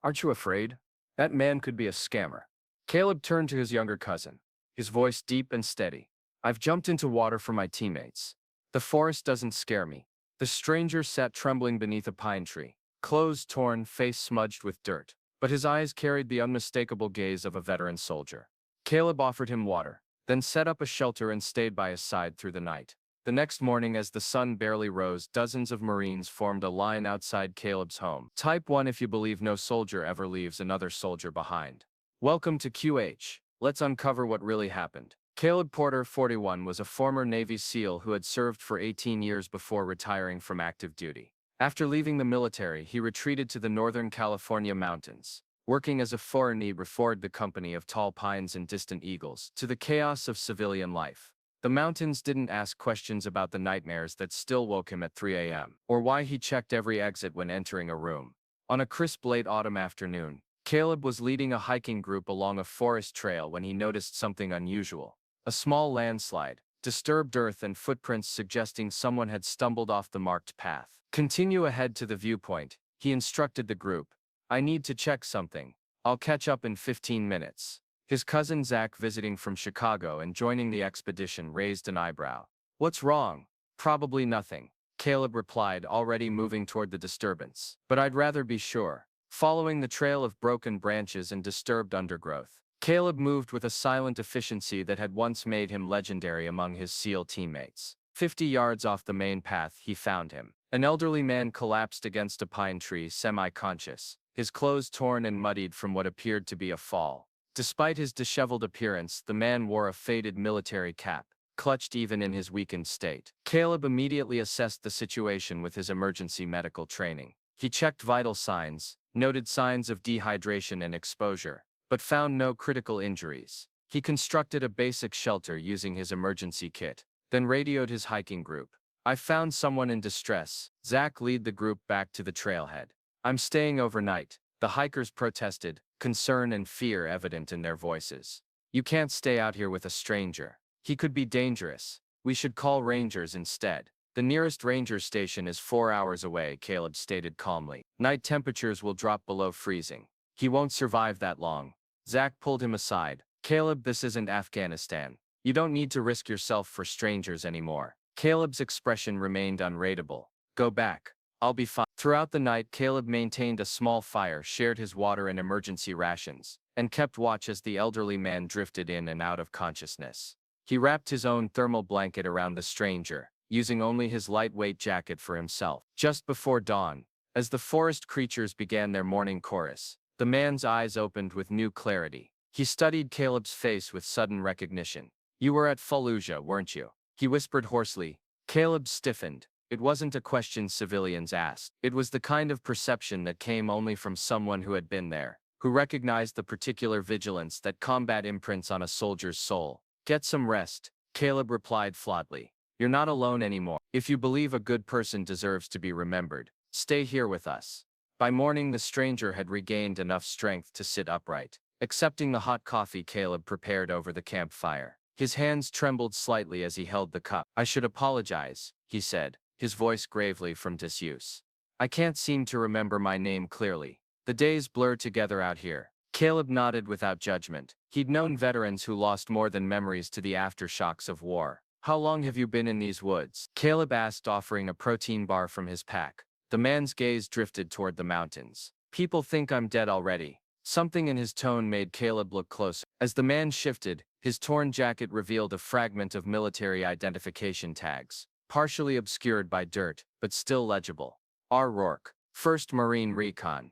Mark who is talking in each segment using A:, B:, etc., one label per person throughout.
A: Aren't you afraid? That man could be a scammer. Caleb turned to his younger cousin, his voice deep and steady. I've jumped into water for my teammates. The forest doesn't scare me. The stranger sat trembling beneath a pine tree, clothes torn, face smudged with dirt, but his eyes carried the unmistakable gaze of a veteran soldier. Caleb offered him water, then set up a shelter and stayed by his side through the night. The next morning, as the sun barely rose, dozens of Marines formed a line outside Caleb's home. Type 1 if you believe no soldier ever leaves another soldier behind. Welcome to QH. Let's uncover what really happened. Caleb Porter, 41, was a former Navy SEAL who had served for 18 years before retiring from active duty. After leaving the military, he retreated to the Northern California mountains, working as a foreigner before the company of tall pines and distant eagles, to the chaos of civilian life. The mountains didn't ask questions about the nightmares that still woke him at 3 a.m., or why he checked every exit when entering a room. On a crisp late autumn afternoon, Caleb was leading a hiking group along a forest trail when he noticed something unusual. A small landslide, disturbed earth and footprints suggesting someone had stumbled off the marked path. Continue ahead to the viewpoint, he instructed the group. I need to check something. I'll catch up in 15 minutes. His cousin Zach, visiting from Chicago and joining the expedition, raised an eyebrow. What's wrong? Probably nothing, Caleb replied, already moving toward the disturbance. But I'd rather be sure. Following the trail of broken branches and disturbed undergrowth, Caleb moved with a silent efficiency that had once made him legendary among his SEAL teammates. 50 yards off the main path, he found him. An elderly man collapsed against a pine tree, semi-conscious, his clothes torn and muddied from what appeared to be a fall. Despite his disheveled appearance, the man wore a faded military cap, clutched even in his weakened state. Caleb immediately assessed the situation with his emergency medical training. He checked vital signs, noted signs of dehydration and exposure, but found no critical injuries. He constructed a basic shelter using his emergency kit, then radioed his hiking group. I found someone in distress. Zach led the group back to the trailhead. I'm staying overnight, the hikers protested, concern and fear evident in their voices. You can't stay out here with a stranger. He could be dangerous. We should call rangers instead. The nearest ranger station is 4 hours away, Caleb stated calmly. Night temperatures will drop below freezing. He won't survive that long. Zach pulled him aside. Caleb, this isn't Afghanistan. You don't need to risk yourself for strangers anymore. Caleb's expression remained unreadable. Go back. I'll be fine. Throughout the night, Caleb maintained a small fire, shared his water and emergency rations, and kept watch as the elderly man drifted in and out of consciousness. He wrapped his own thermal blanket around the stranger, using only his lightweight jacket for himself. Just before dawn, as the forest creatures began their morning chorus, the man's eyes opened with new clarity. He studied Caleb's face with sudden recognition. You were at Fallujah, weren't you? He whispered hoarsely. Caleb stiffened. It wasn't a question civilians asked. It was the kind of perception that came only from someone who had been there, who recognized the particular vigilance that combat imprints on a soldier's soul. Get some rest, Caleb replied flatly. You're not alone anymore. If you believe a good person deserves to be remembered, stay here with us. By morning, the stranger had regained enough strength to sit upright, accepting the hot coffee Caleb prepared over the campfire. His hands trembled slightly as he held the cup. I should apologize, he said, his voice gravely from disuse. I can't seem to remember my name clearly. The days blur together out here. Caleb nodded without judgment. He'd known veterans who lost more than memories to the aftershocks of war. How long have you been in these woods? Caleb asked, offering a protein bar from his pack. The man's gaze drifted toward the mountains. People think I'm dead already. Something in his tone made Caleb look closer. As the man shifted, his torn jacket revealed a fragment of military identification tags, partially obscured by dirt, but still legible. R. Rourke, 1st Marine Recon.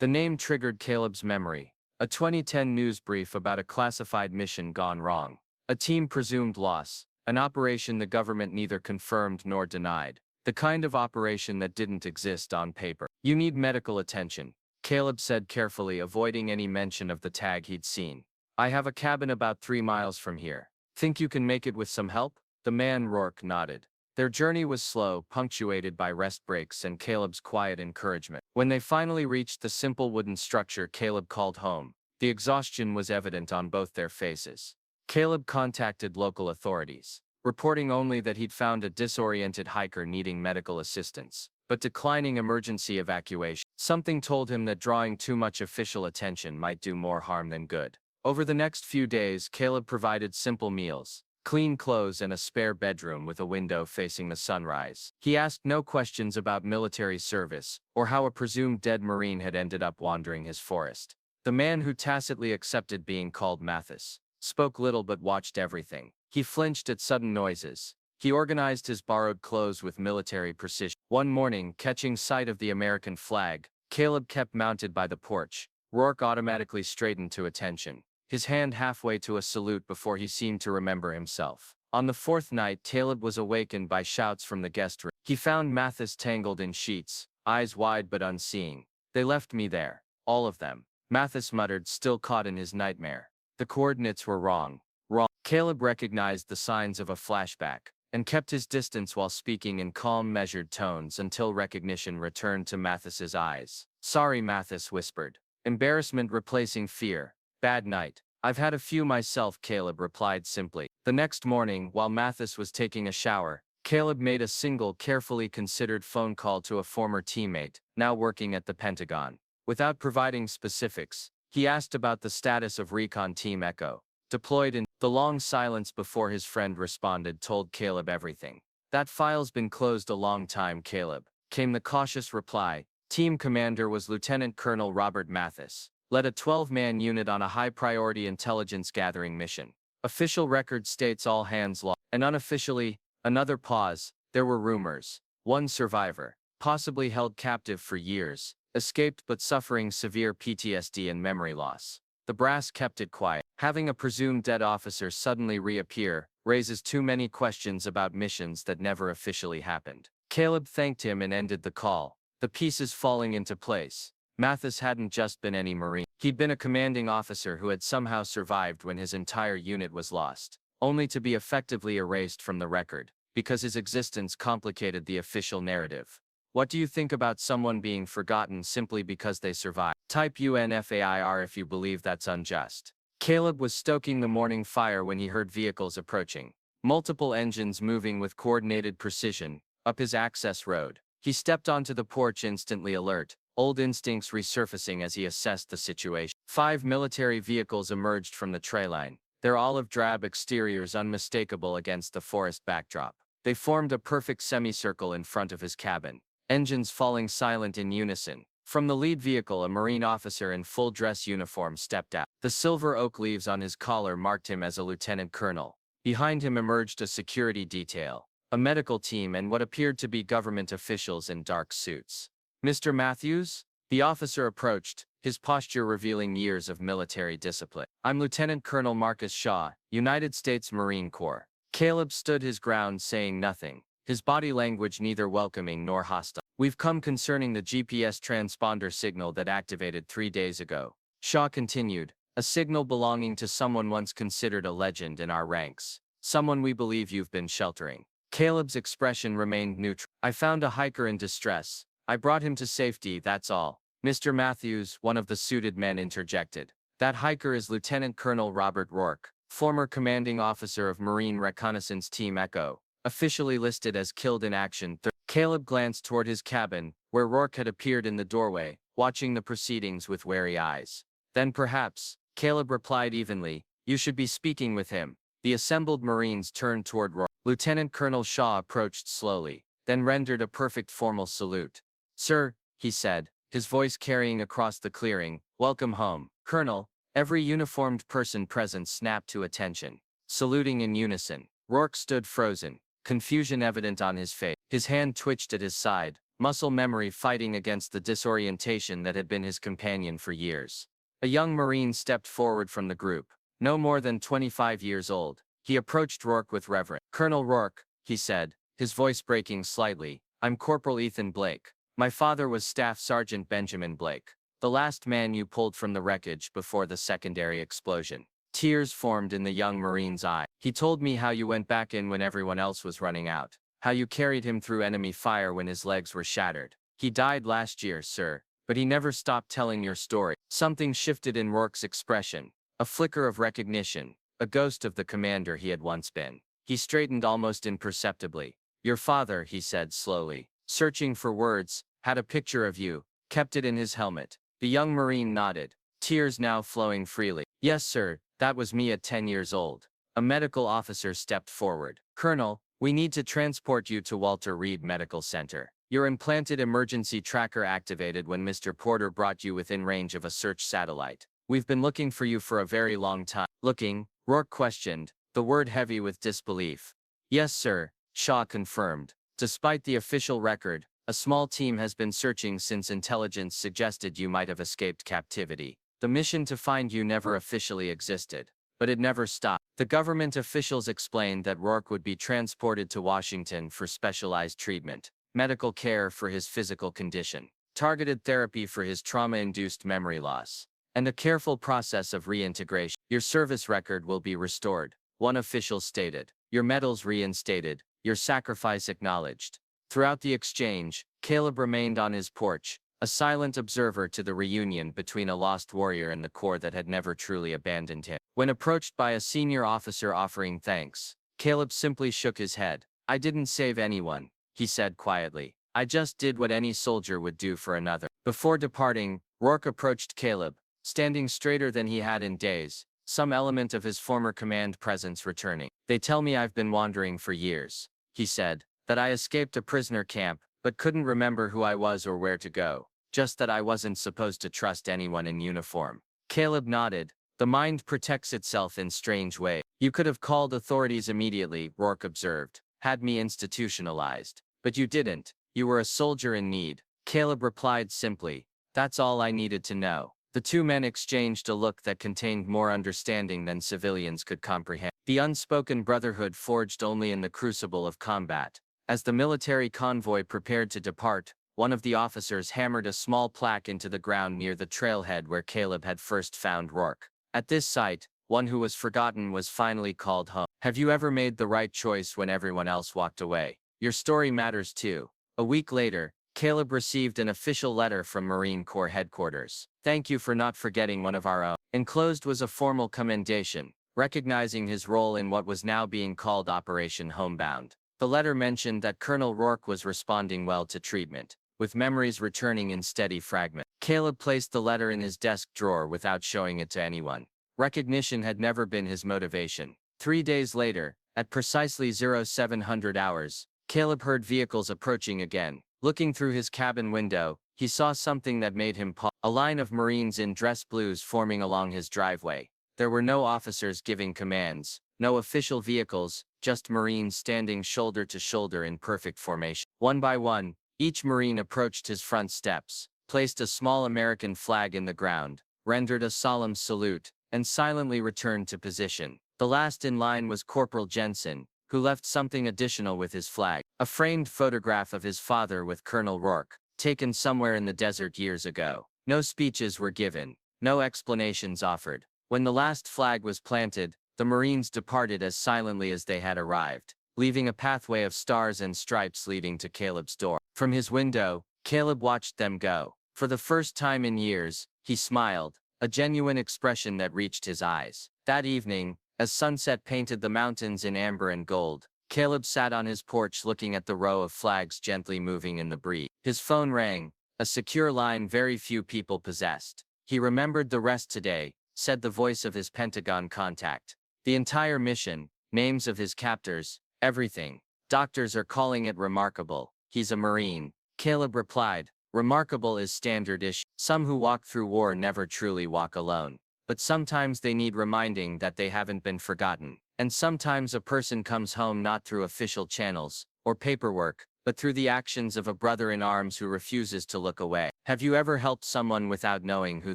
A: The name triggered Caleb's memory. A 2010 news brief about a classified mission gone wrong. A team presumed loss. An operation the government neither confirmed nor denied. The kind of operation that didn't exist on paper. You need medical attention, Caleb said carefully, avoiding any mention of the tag he'd seen. I have a cabin about 3 miles from here. Think you can make it with some help? The man Rourke nodded. Their journey was slow, punctuated by rest breaks and Caleb's quiet encouragement. When they finally reached the simple wooden structure Caleb called home, the exhaustion was evident on both their faces. Caleb contacted local authorities, reporting only that he'd found a disoriented hiker needing medical assistance, but declining emergency evacuation. Something told him that drawing too much official attention might do more harm than good. Over the next few days, Caleb provided simple meals, clean clothes, and a spare bedroom with a window facing the sunrise. He asked no questions about military service or how a presumed dead Marine had ended up wandering his forest. The man who tacitly accepted being called Mathis spoke little but watched everything. He flinched at sudden noises. He organized his borrowed clothes with military precision. One morning, catching sight of the American flag, Caleb kept mounted by the porch. Rourke automatically straightened to attention, his hand halfway to a salute before he seemed to remember himself. On the fourth night, Caleb was awakened by shouts from the guest room. He found Mathis tangled in sheets, eyes wide but unseeing. "They left me there. All of them," Mathis muttered, still caught in his nightmare. The coordinates were wrong. Wrong. Caleb recognized the signs of a flashback and kept his distance while speaking in calm, measured tones until recognition returned to Mathis's eyes. "Sorry," Mathis whispered, embarrassment replacing fear. "Bad night. I've had a few myself," Caleb replied simply. The next morning, while Mathis was taking a shower, Caleb made a single, carefully considered phone call to a former teammate, now working at the Pentagon. Without providing specifics, he asked about the status of Recon Team Echo, deployed in. The long silence before his friend responded told Caleb everything. "That file's been closed a long time, Caleb," came the cautious reply. Team commander was Lieutenant Colonel Robert Mathis, led a 12-man unit on a high-priority intelligence gathering mission. Official record states all hands lost. And unofficially, another pause, there were rumors. One survivor, possibly held captive for years, escaped but suffering severe PTSD and memory loss. The brass kept it quiet. Having a presumed dead officer suddenly reappear raises too many questions about missions that never officially happened. Caleb thanked him and ended the call, the pieces falling into place. Mathis hadn't just been any Marine. He'd been a commanding officer who had somehow survived when his entire unit was lost, only to be effectively erased from the record, because his existence complicated the official narrative. What do you think about someone being forgotten simply because they survived? Type UNFAIR if you believe that's unjust. Caleb was stoking the morning fire when he heard vehicles approaching, multiple engines moving with coordinated precision up his access road. He stepped onto the porch, instantly alert, old instincts resurfacing as he assessed the situation. 5 military vehicles emerged from the tree line, their olive-drab exteriors unmistakable against the forest backdrop. They formed a perfect semicircle in front of his cabin, engines falling silent in unison. From the lead vehicle, a Marine officer in full dress uniform stepped out. The silver oak leaves on his collar marked him as a lieutenant colonel. Behind him emerged a security detail, a medical team, and what appeared to be government officials in dark suits. "Mr. Matthews?" The officer approached, his posture revealing years of military discipline. "I'm Lieutenant Colonel Marcus Shaw, United States Marine Corps." Caleb stood his ground, saying nothing, his body language neither welcoming nor hostile. "We've come concerning the GPS transponder signal that activated 3 days ago," Shaw continued, "a signal belonging to someone once considered a legend in our ranks, someone we believe you've been sheltering." Caleb's expression remained neutral. "I found a hiker in distress. I brought him to safety, that's all." "Mr. Matthews," one of the suited men interjected, "that hiker is Lieutenant Colonel Robert Rourke, former commanding officer of Marine Reconnaissance Team Echo, officially listed as killed in action." Caleb glanced toward his cabin, where Rourke had appeared in the doorway, watching the proceedings with wary eyes. "Then perhaps," Caleb replied evenly, "you should be speaking with him." The assembled Marines turned toward Rourke. Lieutenant Colonel Shaw approached slowly, then rendered a perfect formal salute. "Sir," he said, his voice carrying across the clearing, "welcome home." "Colonel," every uniformed person present snapped to attention, saluting in unison. Rourke stood frozen, confusion evident on his face. His hand twitched at his side, muscle memory fighting against the disorientation that had been his companion for years. A young Marine stepped forward from the group, no more than 25 years old. He approached Rourke with reverence. "Colonel Rourke," he said, his voice breaking slightly, "I'm Corporal Ethan Blake. My father was Staff Sergeant Benjamin Blake, the last man you pulled from the wreckage before the secondary explosion." Tears formed in the young Marine's eye. "He told me how you went back in when everyone else was running out, how you carried him through enemy fire when his legs were shattered. He died last year, sir, but he never stopped telling your story." Something shifted in Rourke's expression, a flicker of recognition, a ghost of the commander he had once been. He straightened almost imperceptibly. "Your father," he said slowly, searching for words, had a picture of you, kept it in his helmet. The young Marine nodded, tears now flowing freely. Yes, sir, that was me at 10 years old. A medical officer stepped forward. Colonel, we need to transport you to Walter Reed Medical Center. Your implanted emergency tracker activated when Mr. Porter brought you within range of a search satellite. We've been looking for you for a very long time. Looking? Rourke questioned, the word heavy with disbelief. Yes, sir, Shaw confirmed. Despite the official record, a small team has been searching since intelligence suggested you might have escaped captivity. The mission to find you never officially existed, but it never stopped. The government officials explained that Rourke would be transported to Washington for specialized treatment, medical care for his physical condition, targeted therapy for his trauma-induced memory loss, and a careful process of reintegration. Your service record will be restored, one official stated. Your medals reinstated, your sacrifice acknowledged. Throughout the exchange, Caleb remained on his porch, a silent observer to the reunion between a lost warrior and the Corps that had never truly abandoned him. When approached by a senior officer offering thanks, Caleb simply shook his head. I didn't save anyone, he said quietly. I just did what any soldier would do for another. Before departing, Rourke approached Caleb, standing straighter than he had in days, some element of his former command presence returning. They tell me I've been wandering for years, he said, that I escaped a prisoner camp, but couldn't remember who I was or where to go, just that I wasn't supposed to trust anyone in uniform. Caleb nodded. The mind protects itself in strange ways. You could have called authorities immediately, Rourke observed, had me institutionalized. But you didn't. You were a soldier in need. Caleb replied simply, that's all I needed to know. The two men exchanged a look that contained more understanding than civilians could comprehend. The unspoken brotherhood forged only in the crucible of combat. As the military convoy prepared to depart, one of the officers hammered a small plaque into the ground near the trailhead where Caleb had first found Rourke. At this sight, one who was forgotten was finally called home. Have you ever made the right choice when everyone else walked away? Your story matters too. A week later, Caleb received an official letter from Marine Corps headquarters. Thank you for not forgetting one of our own. Enclosed was a formal commendation, recognizing his role in what was now being called Operation Homebound. The letter mentioned that Colonel Rourke was responding well to treatment, with memories returning in steady fragments. Caleb placed the letter in his desk drawer without showing it to anyone. Recognition had never been his motivation. 3 days later, at precisely 0700 hours, Caleb heard vehicles approaching again. Looking through his cabin window, he saw something that made him pause. A line of Marines in dress blues forming along his driveway. There were no officers giving commands, no official vehicles, just Marines standing shoulder to shoulder in perfect formation. One by one, each Marine approached his front steps, placed a small American flag in the ground, rendered a solemn salute, and silently returned to position. The last in line was Corporal Jensen, who left something additional with his flag, a framed photograph of his father with Colonel Rourke, taken somewhere in the desert years ago. No speeches were given, no explanations offered. When the last flag was planted, the Marines departed as silently as they had arrived, leaving a pathway of stars and stripes leading to Caleb's door. From his window, Caleb watched them go. For the first time in years, he smiled, a genuine expression that reached his eyes. That evening, as sunset painted the mountains in amber and gold, Caleb sat on his porch looking at the row of flags gently moving in the breeze. His phone rang, a secure line very few people possessed. He remembered the rest today, said the voice of his Pentagon contact. The entire mission, names of his captors, everything. Doctors are calling it remarkable. He's a Marine. Caleb replied, remarkable is standard issue. Some who walk through war never truly walk alone. But sometimes they need reminding that they haven't been forgotten. And sometimes a person comes home not through official channels or paperwork, but through the actions of a brother in arms who refuses to look away. Have you ever helped someone without knowing who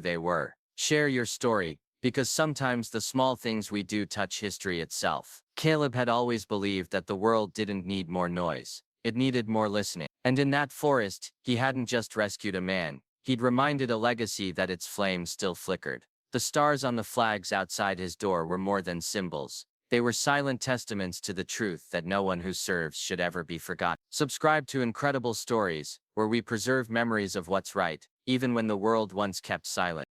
A: they were? Share your story, because sometimes the small things we do touch history itself. Caleb had always believed that the world didn't need more noise. It needed more listening. And in that forest, he hadn't just rescued a man. He'd reminded a legacy that its flame still flickered. The stars on the flags outside his door were more than symbols. They were silent testaments to the truth that no one who serves should ever be forgotten. Subscribe to Incredible Stories, where we preserve memories of what's right, even when the world once kept silent.